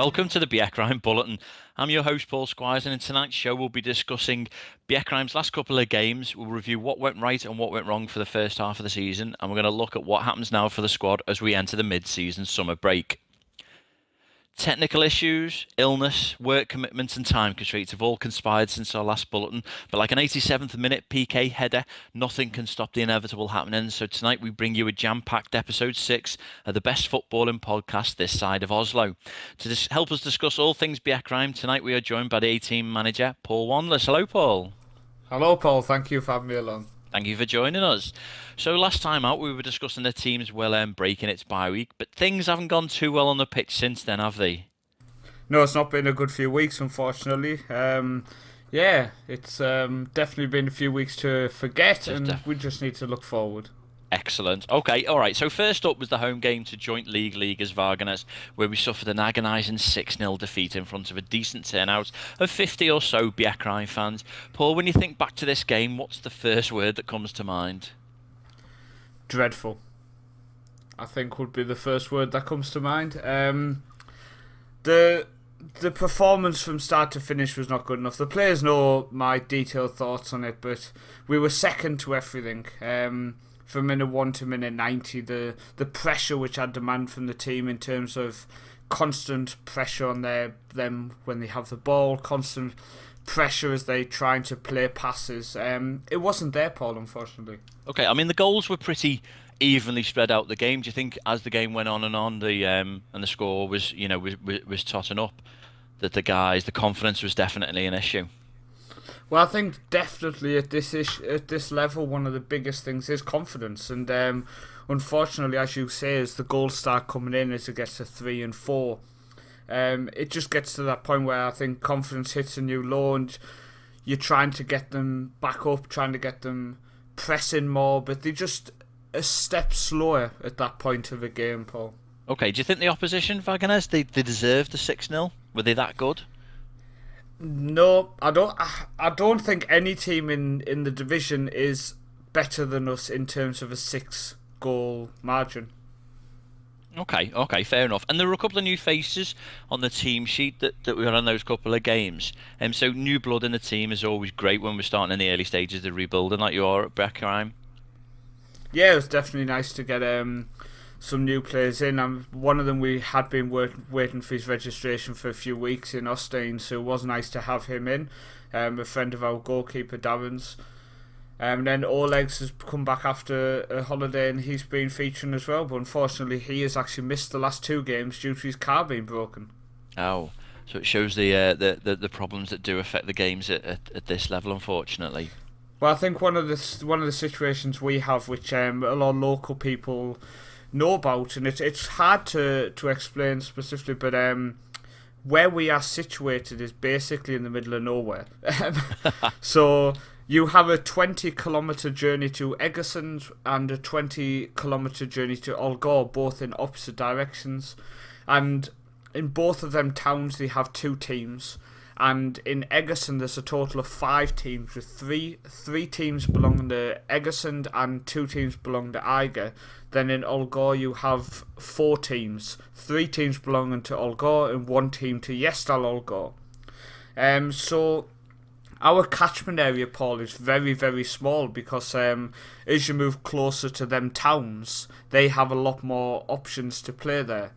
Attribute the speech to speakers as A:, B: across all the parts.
A: welcome to the Bjerkreim Bulletin. I'm your host, Paul Squires, and in tonight's show, we'll be discussing Bjerkreim's last couple of games. We'll review what went right and what went wrong for the first half of the season, and we're going to look at what happens now for the squad as we enter the mid-season summer break. Technical issues, illness, work commitments and time constraints have all conspired since our last bulletin, but like an 87th minute PK header, nothing can stop the inevitable happening. So tonight we bring you a jam-packed episode 6 of the best footballing podcast this side of Oslo. To help us discuss all things Bjerkreim, tonight we are joined by the A-team manager, Paul Wanless. Hello, Paul.
B: Hello, Paul. Thank you for having me along.
A: Thank you for joining us. So last time out, we were discussing the team's well-earned break in its bye week, but things haven't gone too well on the pitch since then, have they?
B: No, it's not been a good few weeks, unfortunately. It's definitely been a few weeks to forget, and we just need to look forward.
A: Excellent. Okay, all right. So first up was the home game to joint leaguers Varganes, where we suffered an agonising 6-0 defeat in front of a decent turnout of 50 or so Bjerkreim fans. Paul, when you think back to this game, what's the first word that comes to mind?
B: Dreadful, I think, would be the first word that comes to mind. The performance from start to finish was not good enough. The players know my detailed thoughts on it, but we were second to everything. From minute 1 to minute 90, the pressure which I demand from the team in terms of constant pressure on them when they have the ball, constant pressure as they trying to play passes. It wasn't there, Paul, unfortunately.
A: Okay, I mean the goals were pretty evenly spread out the game. Do you think as the game went on, and the score was was totting up, that the confidence was definitely an issue?
B: Well, I think definitely at this level, one of the biggest things is confidence, and unfortunately, as you say, as the goals start coming in, as it gets to 3 and 4, it just gets to that point where I think confidence hits a new low, and you're trying to get them back up, trying to get them pressing more, but they just a step slower at that point of the game, Paul.
A: Okay, do you think the opposition, Varganes, they deserved the 6-0? Were they that good?
B: No, I don't. I don't think any team in the division is better than us in terms of a 6-goal margin.
A: Okay, fair enough. And there were a couple of new faces on the team sheet that we had on those couple of games. So new blood in the team is always great when we're starting in the early stages of rebuilding, like you are at Bjerkreim.
B: Yeah, it was definitely nice to get some new players in. One of them, we had been waiting for his registration for a few weeks in Austin, so it was nice to have him in. A friend of our goalkeeper, Darren's. And then Oleg's has come back after a holiday, and he's been featuring as well. But unfortunately, he has actually missed the last 2 games due to his car being broken.
A: Oh, so it shows the problems that do affect the games at this level, unfortunately.
B: Well, I think one of the situations we have, which a lot of local people know about, and it's hard to explain specifically, but where we are situated is basically in the middle of nowhere. So you have a 20-kilometre journey to Egersund and a 20-kilometre journey to Ålgård, both in opposite directions, and in both of them towns they have 2 teams. And in Egersund, there's a total of 5 teams, with three teams belonging to Egersund and 2 teams belonging to Eiger. Then in Ålgård, you have 4 teams, 3 teams belonging to Ålgård and 1 team to Gjesdal Ålgård. So our catchment area, Paul, is very, very small because as you move closer to them towns, they have a lot more options to play there.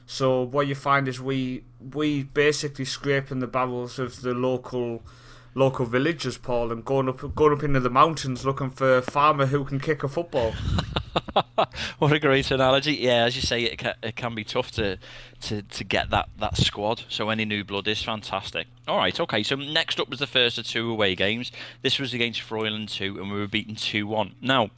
B: So what you find is we basically scraping the barrels of the local villagers, Paul, and going up into the mountains looking for a farmer who can kick a football.
A: What a great analogy! Yeah, as you say, it can be tough to get that squad. So any new blood is fantastic. All right, okay. So next up was the first of 2 away games. This was against Freuland 2, and we were beaten 2-1. Now,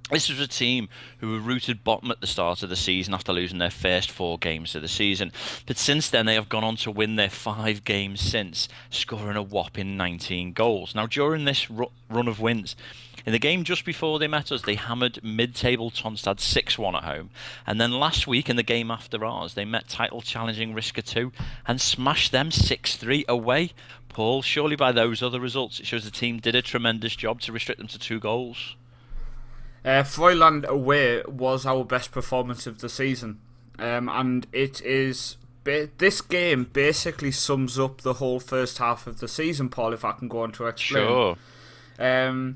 A: this was a team who were rooted bottom at the start of the season after losing their first 4 games of the season. But since then, they have gone on to win their 5 games since, scoring a whopping 19 goals. Now, during this run of wins, in the game just before they met us, they hammered mid-table Tonstad 6-1 at home. And then last week, in the game after ours, they met title-challenging Riska 2 and smashed them 6-3 away. Paul, surely by those other results, it shows the team did a tremendous job to restrict them to 2 goals.
B: Freuland away was our best performance of the season, and it is this game basically sums up the whole first half of the season, Paul, if I can go on to explain.
A: Sure.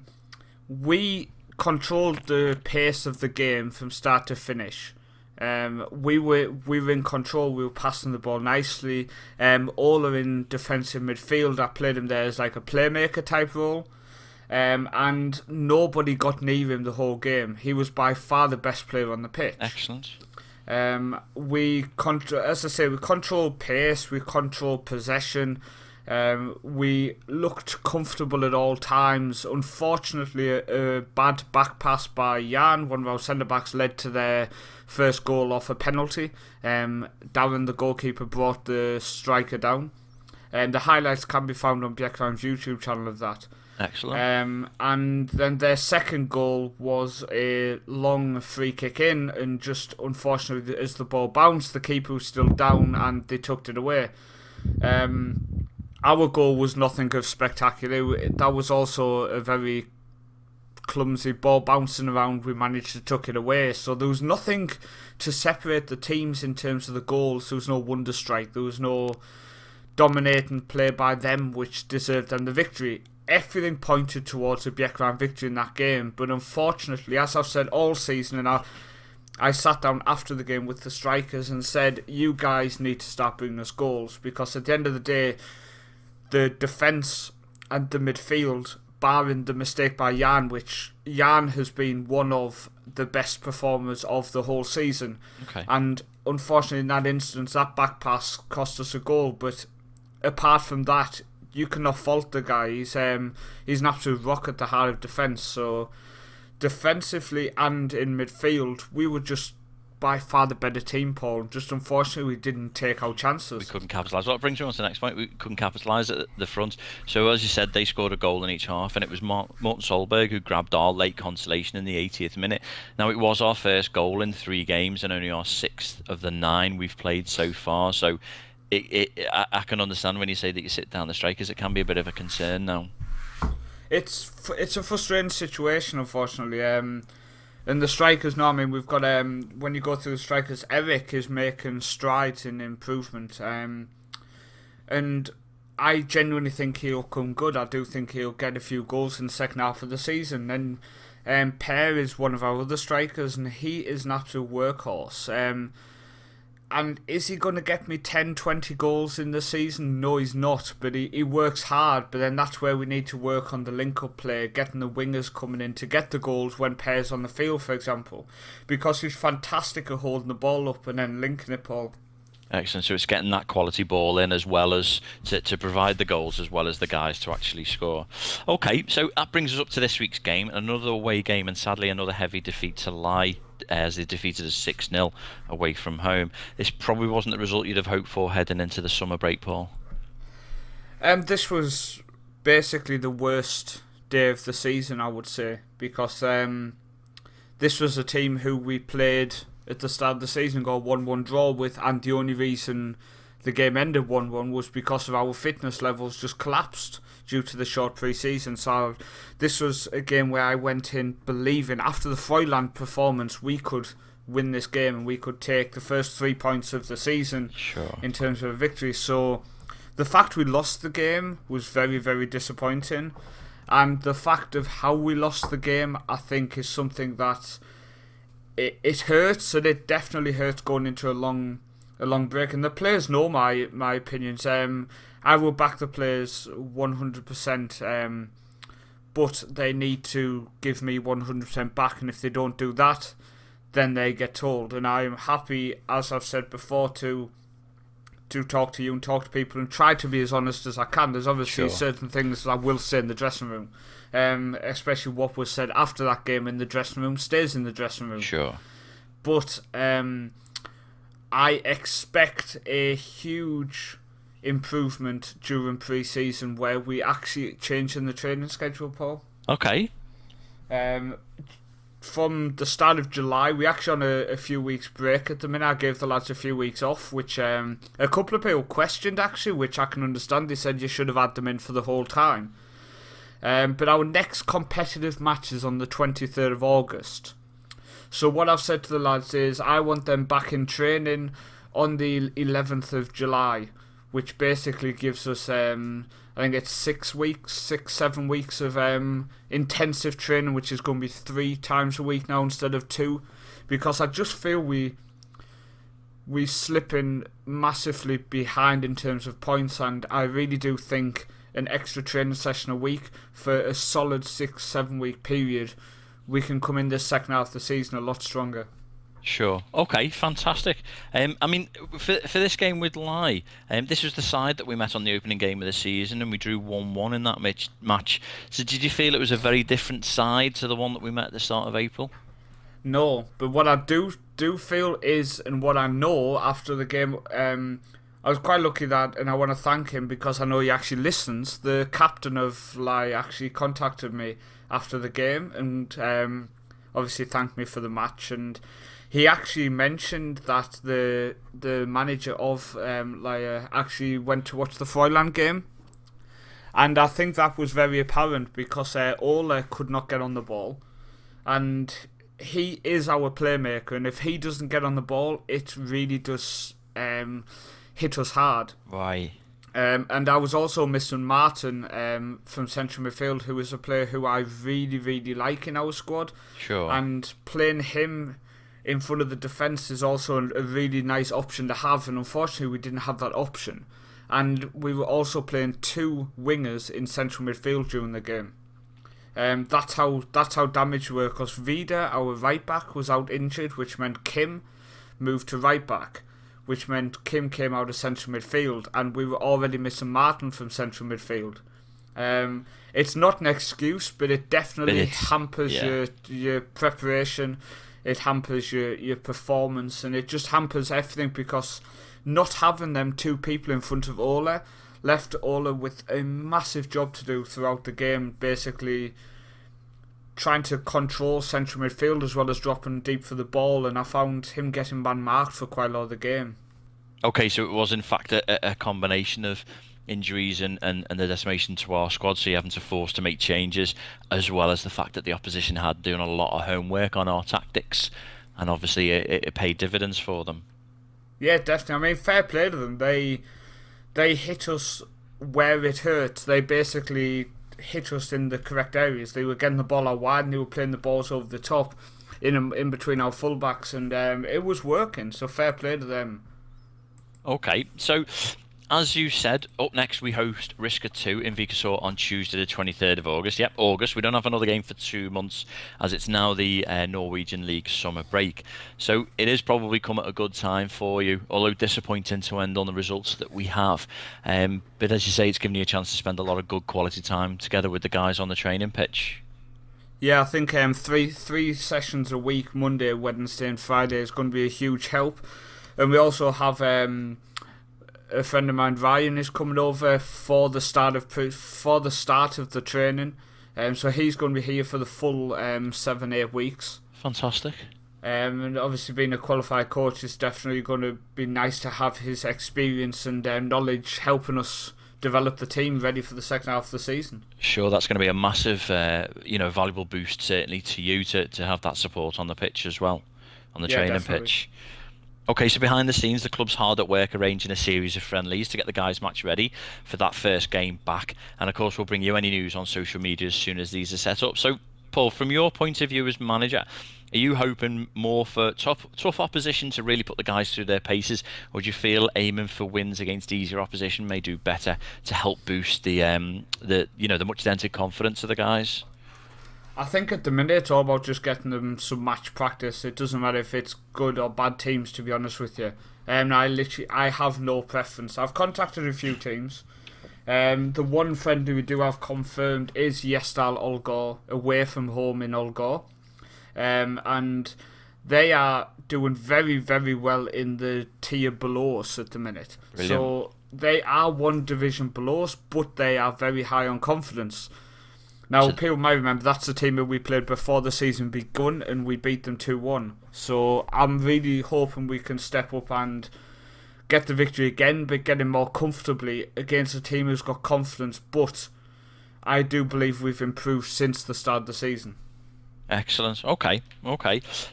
B: We controlled the pace of the game from start to finish. We were in control. We were passing the ball nicely. All are in defensive midfield. I played him there as like a playmaker type role. And nobody got near him the whole game. He was by far the best player on the pitch.
A: Excellent.
B: We controlled pace. We controlled possession. We looked comfortable at all times. Unfortunately, a bad back pass by Jan, one of our centre backs, led to their first goal off a penalty. Darren, the goalkeeper, brought the striker down. The highlights can be found on Bjerkreim's YouTube channel of that.
A: Excellent.
B: And then their second goal was a long free kick in, and just unfortunately, as the ball bounced, the keeper was still down and they tucked it away. Our goal was nothing of spectacular. That was also a very clumsy ball bouncing around. We managed to tuck it away. So there was nothing to separate the teams in terms of the goals. There was no wonder strike. There was no dominating play by them which deserved them the victory. Everything pointed towards a Bjerkreim victory in that game. But unfortunately, as I've said all season, and I sat down after the game with the strikers and said, you guys need to start bringing us goals, because at the end of the day, the defence and the midfield, barring the mistake by Jan, which Jan has been one of the best performers of the whole season.
A: Okay.
B: And unfortunately, in that instance, that back pass cost us a goal. But apart from that, you cannot fault the guy. He's an absolute rock at the heart of defence. So defensively and in midfield, we were just by far the better team, Paul. Just unfortunately, we didn't take our chances.
A: We couldn't capitalise. Well, that brings me on to the next point. We couldn't capitalise at the front. So, as you said, they scored a goal in each half, and it was Morten Solberg who grabbed our late consolation in the 80th minute. Now, it was our first goal in 3 games and only our 6th of the 9 we've played so far. So, I can understand when you say that you sit down the strikers. It can be a bit of a concern now.
B: It's a frustrating situation, unfortunately. And the strikers, no, I mean, we've got, when you go through the strikers, Eric is making strides in improvement. And I genuinely think he'll come good. I do think he'll get a few goals in the second half of the season. And Per is one of our other strikers, and he is an absolute workhorse. And is he going to get me 10, 20 goals in the season? No, he's not. But he works hard. But then that's where we need to work on the link-up play, getting the wingers coming in to get the goals when Per's on the field, for example. Because he's fantastic at holding the ball up and then linking it, Paul.
A: Excellent. So it's getting that quality ball in as well as to provide the goals as well as the guys to actually score. Okay, so that brings us up to this week's game. Another away game and sadly another heavy defeat to lie, as they defeated us 6-0 away from home. This probably wasn't the result you'd have hoped for heading into the summer break, Paul.
B: This was basically the worst day of the season, I would say, because this was a team who we played at the start of the season, got a 1-1 draw with, and the only reason the game ended 1-1 was because of our fitness levels just collapsed due to the short pre-season. So this was a game where I went in believing after the Freuland performance we could win this game and we could take the first 3 points of the season in terms of a victory. So the fact we lost the game was very, very disappointing, and the fact of how we lost the game, I think, is something that it hurts, and it definitely hurts going into a long break. And the players know my opinions. I will back the players 100%, but they need to give me 100% back, and if they don't do that, then they get told. And I am happy, as I've said before, to talk to you and talk to people and try to be as honest as I can. There's obviously certain things I will say in the dressing room, especially what was said after that game in the dressing room stays in the dressing room.
A: Sure.
B: But I expect a huge improvement during pre-season where we actually change in the training schedule, Paul.
A: Okay.
B: From the start of July, we actually on a few weeks break at the minute. I gave the lads a few weeks off, which a couple of people questioned actually, which I can understand. They said you should have had them in for the whole time. But our next competitive match is on the 23rd of August. So what I've said to the lads is I want them back in training on the 11th of July, which basically gives us, I think it's 7 weeks of intensive training, which is going to be 3 times a week now instead of 2, because I just feel we slipping massively behind in terms of points, and I really do think an extra training session a week for a solid 6-7 week period, we can come in this second half of the season a lot stronger.
A: Sure. Okay, fantastic. I mean, for this game with Lai, this was the side that we met on the opening game of the season, and we drew 1-1 in that match. So did you feel it was a very different side to the one that we met at the start of April?
B: No, but what I do feel is, and what I know after the game, I was quite lucky that, and I want to thank him because I know he actually listens. The captain of Lai actually contacted me after the game and obviously thanked me for the match, and he actually mentioned that the manager of Lai actually went to watch the Froyland game, and I think that was very apparent because Ola could not get on the ball, and he is our playmaker, and if he doesn't get on the ball, it really does hit us hard.
A: Right.
B: And I was also missing Martin from central midfield, who is a player who I really, really like in our squad.
A: Sure.
B: And playing him in front of the defence is also a really nice option to have, and unfortunately we didn't have that option. And we were also playing 2 wingers in central midfield during the game. That's how damaged we were, because Vida, our right back, was out injured, which meant Kim moved to right back, which meant Kim came out of central midfield, and we were already missing Martin from central midfield. It's not an excuse, but it definitely hampers your preparation, it hampers your performance, and it just hampers everything, because not having them 2 people in front of Ola left Ola with a massive job to do throughout the game, basically trying to control central midfield as well as dropping deep for the ball, and I found him getting man-marked for quite a lot of the game.
A: Okay, so it was in fact a combination of injuries and the decimation to our squad, so you're having to force to make changes, as well as the fact that the opposition had done a lot of homework on our tactics, and obviously it paid dividends for them. Yeah,
B: definitely. I mean, fair play to them. They hit us where it hurt. They basically hit us in the correct areas. They were getting the ball out wide, and they were playing the balls over the top in between our fullbacks, and it was working, so fair play to them.
A: Okay, so as you said, up next we host Riska 2 in Vikasor on Tuesday the 23rd of August. Yep, August. We don't have another game for 2 months, as it's now the Norwegian League summer break. So it has probably come at a good time for you, although disappointing to end on the results that we have. But as you say, it's given you a chance to spend a lot of good quality time together with the guys on the training pitch.
B: Yeah, I think three sessions a week, Monday, Wednesday and Friday, is going to be a huge help. And we also have a friend of mine, Ryan, is coming over for the start of the training. So he's going to be here for the full 7-8 weeks.
A: Fantastic.
B: And obviously being a qualified coach is definitely going to be nice to have his experience and knowledge helping us develop the team ready for the second half of the season.
A: Sure, that's going to be a massive, valuable boost certainly to you to have that support on the pitch as well, on the training
B: definitely.
A: pitch. Okay, so behind the scenes, the club's hard at work arranging a series of friendlies to get the guys match ready for that first game back. And of course, we'll bring you any news on social media as soon as these are set up. So, Paul, from your point of view as manager, are you hoping more for tough opposition to really put the guys through their paces, or do you feel aiming for wins against easier opposition may do better to help boost the much dented confidence of the guys?
B: I think at the minute it's all about just getting them some match practice. It doesn't matter if it's good or bad teams, to be honest with you. I have no preference. I've contacted a few teams. The one friend who we do have confirmed is Gjesdal Ålgård, away from home in Ålgård. And they are doing very, very well in the tier below us at the minute.
A: Brilliant.
B: So they are one division below us, but they are very high on confidence. Now, people might remember that's the team that we played before the season begun, and we beat them 2-1. So I'm really hoping we can step up and get the victory again, but get it more comfortably against a team who's got confidence. But I do believe we've improved since the start of the season.
A: Excellent. Okay.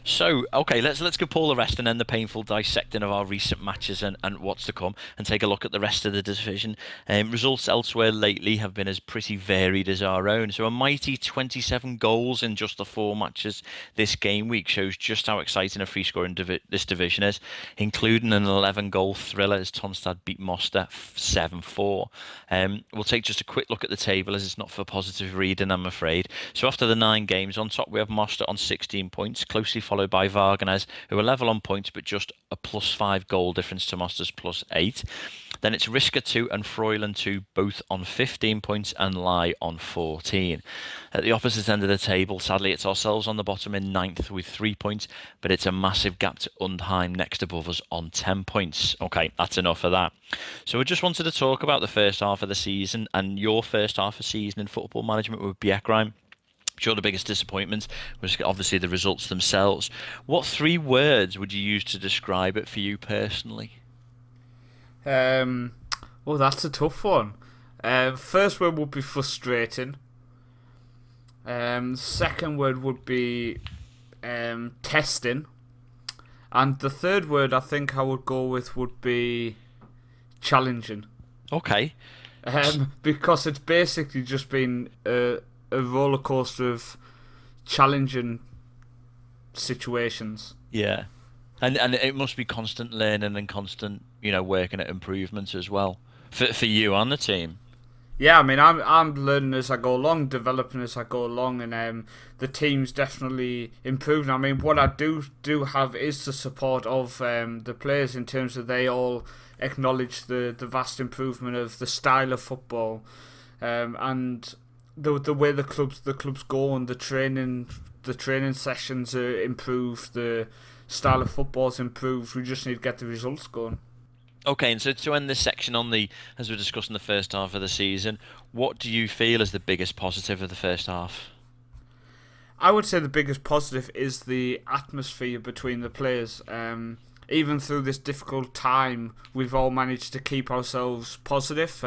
A: So, let's go pull the rest and then the painful dissecting of our recent matches and what's to come, and take a look at the rest of the division. Results elsewhere lately have been as pretty varied as our own. So a mighty 27 goals in just the 4 matches this game week shows just how exciting a free scoring this division is, including an 11-goal thriller as Tonstad beat Moster 7-4. We'll take just a quick look at the table, as it's not for positive reading, I'm afraid. So after the 9 games, on top we have Moster on 16 points, closely followed by Varganes, who are level on points but just a +5 goal difference to Moster's +8. Then it's Risker 2 and Froyland 2, both on 15 points, and Lie on 14. At the opposite end of the table, sadly, it's ourselves on the bottom in 9th with 3 points, but it's a massive gap to Undheim next above us on 10 points. Okay, that's enough of that. So I just wanted to talk about the first half of the season, and your first half of season in football management with Bjerkreim. I'm sure the biggest disappointment was obviously the results themselves. What 3 words would you use to describe it for you personally?
B: Oh, that's a tough one. First word would be frustrating. Second word would be testing. And the third word I think I would go with would be challenging.
A: Okay.
B: Because it's basically just been a roller coaster of challenging situations.
A: Yeah. And it must be constant learning and constant, working at improvements as well for you and the team.
B: Yeah, I mean, I'm learning as I go along, developing as I go along, and the team's definitely improving. I mean, what I do have is the support of the players, in terms of they all acknowledge the vast improvement of the style of football, and the way the clubs go, and the training sessions are improved, the style of football's improved. We just need to get the results going.
A: Okay, and so to end this section as we discussed in the first half of the season, what do you feel is the biggest positive of the first half?
B: I would say the biggest positive is the atmosphere between the players. Even through this difficult time, we've all managed to keep ourselves positive.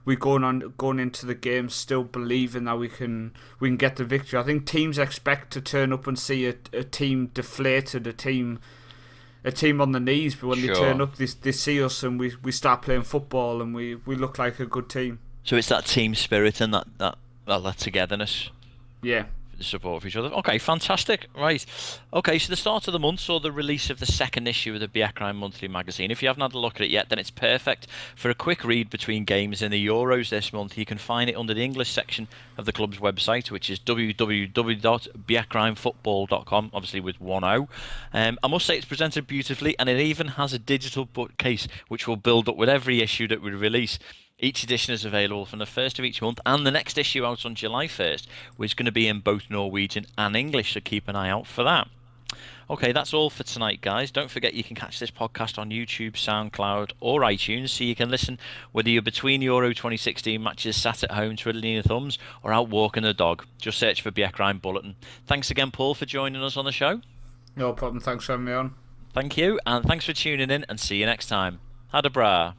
B: We're going into the game still believing that we can get the victory. I think teams expect to turn up and see a team deflated, a team on the knees, but when they turn up, they see us, and we start playing football, and we look like a good team.
A: So it's that team spirit and that togetherness.
B: Yeah.
A: The support for each other. Okay, fantastic. Right. Okay, so the start of the month saw the release of the second issue of the Bjerkreim Monthly magazine. If you haven't had a look at it yet, then it's perfect for a quick read between games in the Euros this month. You can find it under the English section of the club's website, which is www.bjerkreimfootball.com, obviously with 1 O. I must say it's presented beautifully, and it even has a digital bookcase which will build up with every issue that we release. Each edition is available from the 1st of each month, and the next issue out on July 1st, which is going to be in both Norwegian and English, so keep an eye out for that. Okay, that's all for tonight, guys. Don't forget you can catch this podcast on YouTube, SoundCloud or iTunes, so you can listen whether you're between Euro 2016 matches, sat at home twiddling your thumbs, or out walking the dog. Just search for Bjerkreim Bulletin. Thanks again, Paul, for joining us on the show.
B: No problem. Thanks for having me on.
A: Thank you, and thanks for tuning in, and see you next time. Ha det bra.